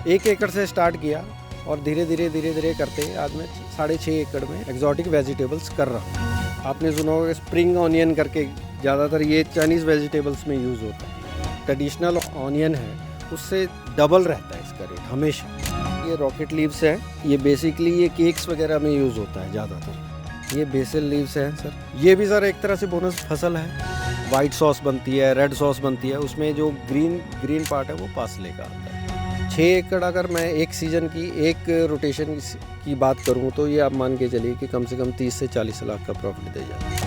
1 एकड़ से स्टार्ट किया और धीरे धीरे करते आज मैं 6.5 एकड़ में एक्जॉटिक वेजिटेबल्स कर रहा हूँ। आपने सुना होगा स्प्रिंग ऑनियन करके, ज़्यादातर ये चाइनीज़ वेजिटेबल्स में यूज़ होता है। ट्रेडिशनल ऑनियन है उससे डबल रहता है इसका रेट हमेशा। ये रॉकेट लीव्स है, ये बेसिकली ये केक्स वगैरह में यूज़ होता है ज़्यादातर। ये बेसिल लीव्स हैं सर, ये भी सर एक तरह से बोनस फसल है। वाइट सॉस बनती है, रेड सॉस बनती है, उसमें जो ग्रीन पार्ट है वो पार्सले का आता है। 6 एकड़ अगर मैं एक सीज़न की एक रोटेशन की बात करूं तो ये आप मान के चलिए कि कम से कम 30 से 40 लाख का प्रॉफिट दे जाता है।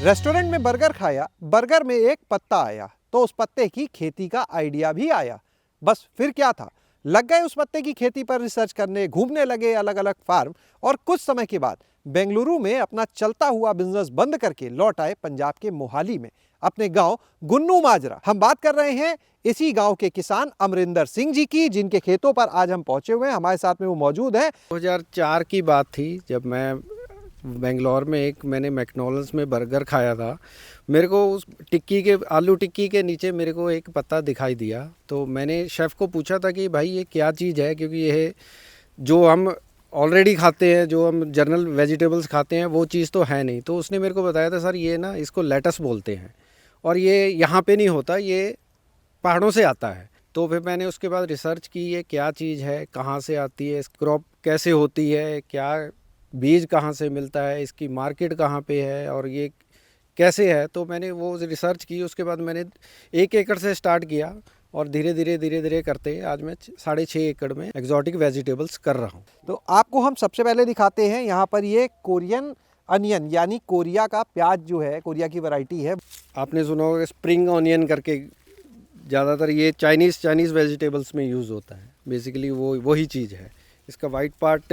रेस्टोरेंट में बर्गर खाया, बर्गर में एक पत्ता आया तो उस पत्ते की खेती का आइडिया भी आया। बस फिर क्या था, लग गए उस पत्ते की खेती पर रिसर्च करने, घूमने लगे अलग अलग फार्म और कुछ समय के बाद बेंगलुरु में अपना चलता हुआ बिजनेस बंद करके लौट आए पंजाब के मोहाली में अपने गांव गुन्नू माजरा। हम बात कर रहे हैं इसी गांव के किसान अमरिंदर सिंह जी की, जिनके खेतों पर आज हम पहुंचे हुए हैं। हमारे साथ में वो मौजूद हैं। 2004 की बात थी जब मैं बेंगलोर में मैंने मैकडॉनल्ड्स में बर्गर खाया था। मेरे को उस आलू टिक्की के नीचे मेरे को एक पत्ता दिखाई दिया, तो मैंने शेफ़ को पूछा था कि भाई ये क्या चीज़ है, क्योंकि ये जो हम ऑलरेडी खाते हैं, जो हम जनरल वेजिटेबल्स खाते हैं वो चीज़ तो है नहीं। तो उसने मेरे को बताया था सर ये ना इसको लेटस बोलते हैं और ये यहाँ पे नहीं होता, ये पहाड़ों से आता है। तो फिर मैंने उसके बाद रिसर्च की ये क्या चीज़ है, कहाँ से आती है, क्रॉप कैसे होती है, क्या बीज कहाँ से मिलता है, इसकी मार्केट कहाँ पे है और ये कैसे है। तो मैंने वो रिसर्च की। उसके बाद मैंने 1 एकड़ से स्टार्ट किया और धीरे धीरे करते आज मैं 6.5 एकड़ में एक्जॉटिक वेजिटेबल्स कर रहा हूँ। तो आपको हम सबसे पहले दिखाते हैं यहाँ पर ये कोरियन अनियन यानी कोरिया का प्याज जो है, कोरिया की वैरायटी है। आपने सुना होगा स्प्रिंग ऑनियन करके, ज़्यादातर ये चाइनीज़ वेजिटेबल्स में यूज़ होता है। बेसिकली वही चीज़ है। इसका वाइट पार्ट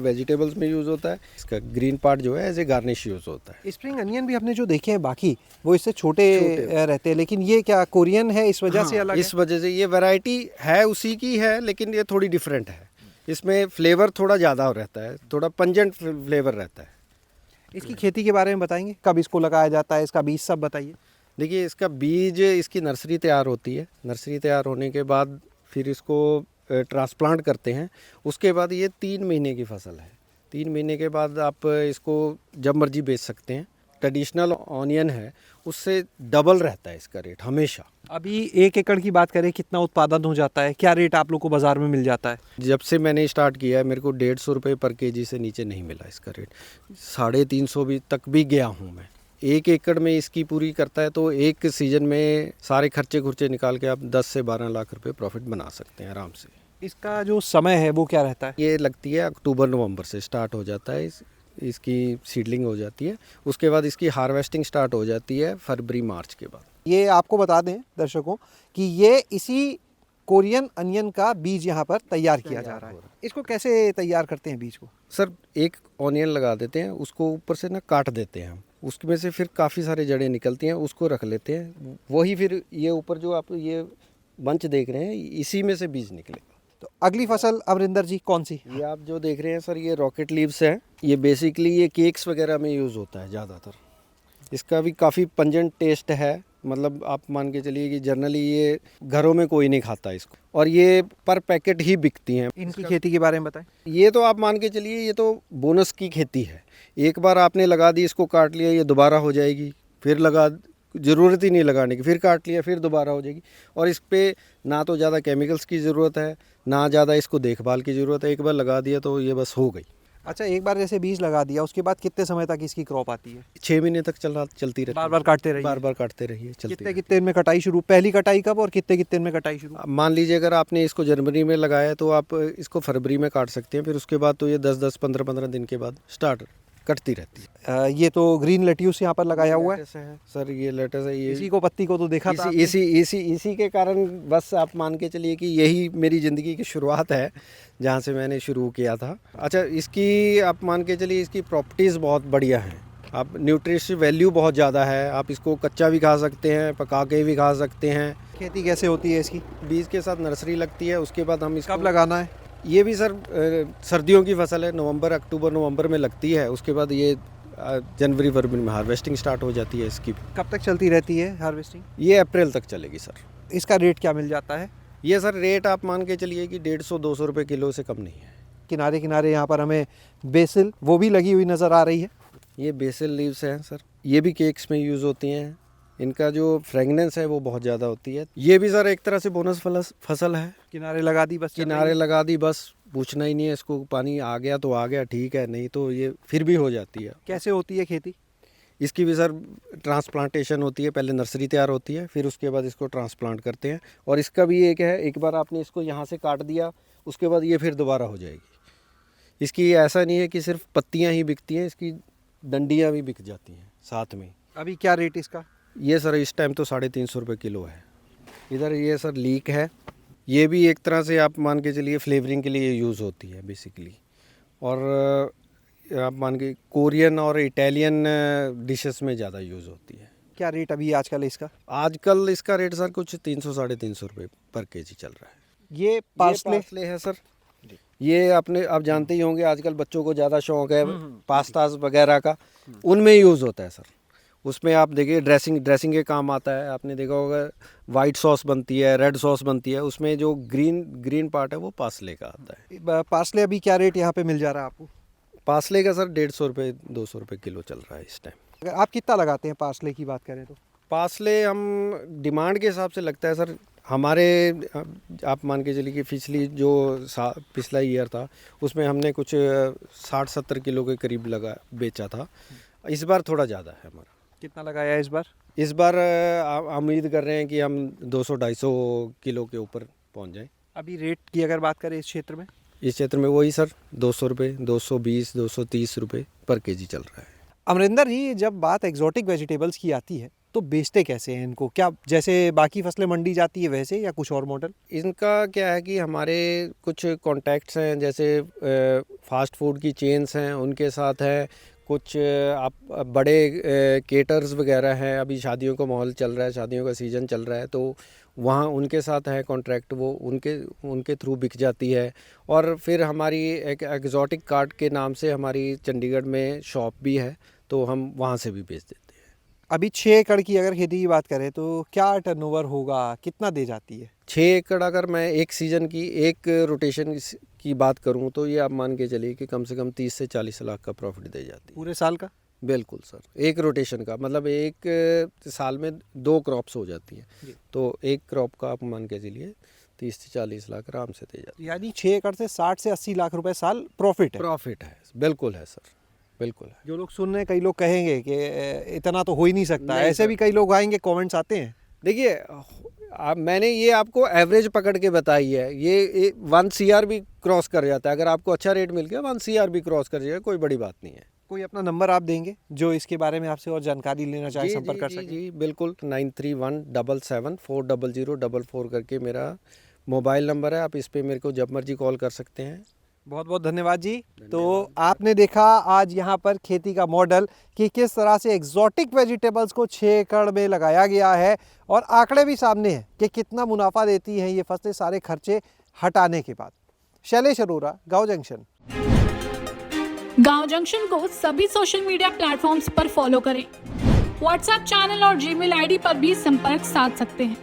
वेजिटेबल्स में यूज़ होता है, इसका ग्रीन पार्ट जो है एज ए गार्निश यूज़ होता है। स्प्रिंग अनियन भी हमने जो देखे हैं बाकी वो इससे छोटे रहते हैं, लेकिन ये क्या कोरियन है इस वजह से अलग इस वजह से ये वैरायटी है उसी की है, लेकिन ये थोड़ी डिफरेंट है। इसमें फ्लेवर थोड़ा ज़्यादा रहता है, थोड़ा पंजेंट फ्लेवर रहता है। इसकी खेती के बारे में बताएंगे, कब इसको लगाया जाता है, इसका बीज सब बताइए। देखिए इसका बीज, इसकी नर्सरी तैयार होती है। नर्सरी तैयार होने के बाद फिर इसको ट्रांसप्लांट करते हैं। उसके बाद ये 3 महीने की फसल है। 3 महीने के बाद आप इसको जब मर्जी बेच सकते हैं। ट्रेडिशनल ऑनियन है उससे डबल रहता है इसका रेट हमेशा। अभी 1 एकड़ की बात करें, कितना उत्पादन हो जाता है, क्या रेट आप लोग को बाजार में मिल जाता है? जब से मैंने स्टार्ट किया है मेरे को 150 रुपये पर केजी से नीचे नहीं मिला इसका रेट। 350 भी तक भी गया हूँ मैं। 1 एकड़ में इसकी पूरी करता है तो एक सीज़न में सारे खर्चे निकाल के आप 10 से 12 लाख रुपए प्रॉफिट बना सकते हैं आराम से। इसका जो समय है वो क्या रहता है? ये लगती है अक्टूबर नवंबर से स्टार्ट हो जाता है, इसकी सीडलिंग हो जाती है। उसके बाद इसकी हार्वेस्टिंग स्टार्ट हो जाती है फरवरी मार्च के बाद। ये आपको बता दें दर्शकों कि ये इसी कोरियन अनियन का बीज यहाँ पर तैयार किया जा रहा है। इसको कैसे तैयार करते हैं बीज को? सर एक ऑनियन लगा देते हैं, उसको ऊपर से ना काट देते हैं हम, उसमें से फिर काफ़ी सारे जड़ें निकलती हैं, उसको रख लेते हैं। वही फिर ये ऊपर जो आप ये बंच देख रहे हैं इसी में से बीज निकलेगा। तो अगली फसल अमरिंदर जी कौन सी? ये आप जो देख रहे हैं सर ये रॉकेट लीव्स हैं। ये बेसिकली ये केक्स वगैरह में यूज़ होता है ज़्यादातर। इसका भी काफ़ी पंजेंट टेस्ट है, मतलब आप मान के चलिए कि जनरली ये घरों में कोई नहीं खाता इसको, और ये पर पैकेट ही बिकती हैं। इनकी खेती के बारे में बताएं। ये तो आप मान के चलिए ये तो बोनस की खेती है। एक बार आपने लगा दी, इसको काट लिया, ये दोबारा हो जाएगी, फिर ज़रूरत ही नहीं लगाने की, फिर काट लिया, फिर दोबारा हो जाएगी। और इस पे ना तो ज़्यादा केमिकल्स की ज़रूरत है, ना ज़्यादा इसको देखभाल की ज़रूरत है। एक बार लगा दिया तो ये बस हो गई। अच्छा, एक बार जैसे बीज लगा दिया उसके बाद कितने समय तक इसकी क्रॉप आती है? 6 महीने तक चलती रहती है। बार बार काटते रहिए। बार काटते रहिए, कितने दिन में कटाई शुरू? पहली कटाई कब और कितने दिन में कटाई शुरू? मान लीजिए अगर आपने इसको जनवरी में लगाया तो आप इसको फरवरी में काट सकते हैं। फिर उसके बाद तो ये 10-10, 15-15 दिन के बाद स्टार्ट कटती रहती है। ये तो ग्रीन लेट्यूस यहाँ पर लगाया हुआ है सर। ये लेटस है, ये इसी को पत्ती को तो देखा था। इसी के कारण बस आप मान के चलिए कि यही मेरी ज़िंदगी की शुरुआत है जहाँ से मैंने शुरू किया था। अच्छा, इसकी आप मान के चलिए इसकी प्रॉपर्टीज़ बहुत बढ़िया हैं। आप न्यूट्रिशन वैल्यू बहुत ज़्यादा है। आप इसको कच्चा भी खा सकते हैं, पका के भी खा सकते हैं। खेती कैसे होती है इसकी? बीज के साथ नर्सरी लगती है, उसके बाद हम इसको कब लगाना है? ये भी सर सर्दियों की फसल है, अक्टूबर नवंबर में लगती है। उसके बाद ये जनवरी फरवरी में हार्वेस्टिंग स्टार्ट हो जाती है इसकी। कब तक चलती रहती है हार्वेस्टिंग? ये अप्रैल तक चलेगी सर। इसका रेट क्या मिल जाता है? ये सर रेट आप मान के चलिए कि 150-200 रुपये किलो से कम नहीं है। किनारे किनारे यहाँ पर हमें बेसिल वो भी लगी हुई नज़र आ रही है। ये बेसिल लीव्स हैं सर, ये भी केक्स में यूज़ होती हैं। इनका जो फ्रेगनेंस है वो बहुत ज़्यादा होती है। ये भी सर एक तरह से बोनस फसल है। किनारे लगा दी बस, किनारे लगा दी बस, पूछना ही नहीं है इसको, पानी आ गया तो आ गया ठीक है, नहीं तो ये फिर भी हो जाती है। कैसे होती है खेती? इसकी भी सर ट्रांसप्लांटेशन होती है, पहले नर्सरी तैयार होती है, फिर उसके बाद इसको ट्रांसप्लांट करते हैं। और इसका भी एक है, एक बार आपने इसको यहाँ से काट दिया उसके बाद ये फिर दोबारा हो जाएगी। इसकी ऐसा नहीं है कि सिर्फ पत्तियाँ ही बिकती हैं, इसकी डंडियाँ भी बिक जाती हैं साथ में। अभी क्या रेट इसका? ये सर इस टाइम तो 350 रुपये किलो है। इधर ये सर लीक है, ये भी एक तरह से आप मान के चलिए फ्लेवरिंग के लिए यूज़ होती है बेसिकली। और आप मान के कोरियन और इटालियन डिशेस में ज़्यादा यूज़ होती है। क्या रेट अभी आजकल इसका? आजकल इसका रेट सर कुछ 300-350 रुपये पर केजी चल रहा है। ये पार्सले है सर, ये अपने आप जानते ही होंगे, आजकल बच्चों को ज़्यादा शौक है पास्ताज वगैरह का, उनमें यूज़ होता है सर। उसमें आप देखिए ड्रेसिंग के काम आता है। आपने देखा होगा वाइट सॉस बनती है, रेड सॉस बनती है, उसमें जो ग्रीन पार्ट है वो पार्सले का आता है। पार्सले अभी क्या रेट यहाँ पे मिल जा रहा है आपको? पार्सले का सर 150 रुपये 200 रुपये किलो चल रहा है इस टाइम। अगर आप कितना लगाते हैं पार्सले की बात करें तो? पार्सले हम डिमांड के हिसाब से लगता है सर। हमारे आप मान के चलिए कि पिछला ईयर था उसमें हमने कुछ 60-70 किलो के करीब बेचा था। इस बार थोड़ा ज़्यादा है हमारा। कितना लगाया है इस बार? इस बार उम्मीद कर रहे हैं कि हम 200-250 किलो के ऊपर पहुंच जाएं। अभी रेट की अगर बात करें इस क्षेत्र में? इस क्षेत्र में वही सर 200 रुपये, 220, 230 रुपये पर केजी चल रहा है। अमरिंदर जी, जब बात एक्जॉटिक वेजिटेबल्स की आती है तो बेचते कैसे हैं इनको? क्या जैसे बाकी फसलें मंडी जाती है वैसे, या कुछ और मॉडल? इनका क्या है कि हमारे कुछ कॉन्टैक्ट्स हैं, जैसे फास्ट फूड की चेन्स हैं उनके साथ है, कुछ आप बड़े केटर्स वगैरह हैं। अभी शादियों का माहौल चल रहा है, शादियों का सीज़न चल रहा है, तो वहाँ उनके साथ है कॉन्ट्रैक्ट, वो उनके थ्रू बिक जाती है। और फिर हमारी एक एग्जॉटिक कार्ट के नाम से हमारी चंडीगढ़ में शॉप भी है, तो हम वहाँ से भी बेच देते हैं। अभी 6 एकड़ की अगर खेती की बात करें तो क्या टर्नओवर होगा, कितना दे जाती है? 6 एकड़ अगर मैं एक सीज़न की एक रोटेशन की बात करूं तो ये आप मान के चलिए कि कम से कम 30 से 40 लाख का प्रॉफिट दे जाती है पूरे साल का? बिल्कुल सर, एक रोटेशन का मतलब एक साल में 2 क्रॉप्स हो जाती हैं, तो एक क्रॉप का आप मान के चलिए 30 से 40 लाख आराम से दे जाती है। यानी 6 एकड़ से 60 से 80 लाख रुपए साल प्रॉफिट है? प्रॉफिट है, बिल्कुल है सर, बिल्कुल है। जो लोग सुन रहे हैं, कई लोग कहेंगे कि इतना तो हो ही नहीं सकता, नहीं ऐसे सर। भी कई लोग आएंगे, कमेंट्स आते हैं। देखिए मैंने ये आपको एवरेज पकड़ के बताई है, ये 1 CR भी क्रॉस कर जाता है। अगर आपको अच्छा रेट मिल गया 1 CR भी क्रॉस कर जाएगा, कोई बड़ी बात नहीं है। कोई अपना नंबर आप देंगे जो इसके बारे में आपसे और जानकारी लेना चाहे, संपर्क कर सकें? जी बिल्कुल, 9317740044 करके मेरा मोबाइल नंबर है। आप इस पे मेरे को जब मर्जी कॉल कर सकते हैं। बहुत बहुत धन्यवाद जी। तो आपने देखा आज यहाँ पर खेती का मॉडल कि किस तरह से एग्जॉटिक वेजिटेबल्स को 6 एकड़ में लगाया गया है, और आंकड़े भी सामने हैं कि कितना मुनाफा देती हैं ये फसलें सारे खर्चे हटाने के बाद। शैलेश अरोरा, गांव जंक्शन। गांव जंक्शन को सभी सोशल मीडिया प्लेटफॉर्म्स पर फॉलो करें। व्हाट्सएप चैनल और जीमेल आईडी पर भी संपर्क साध सकते हैं।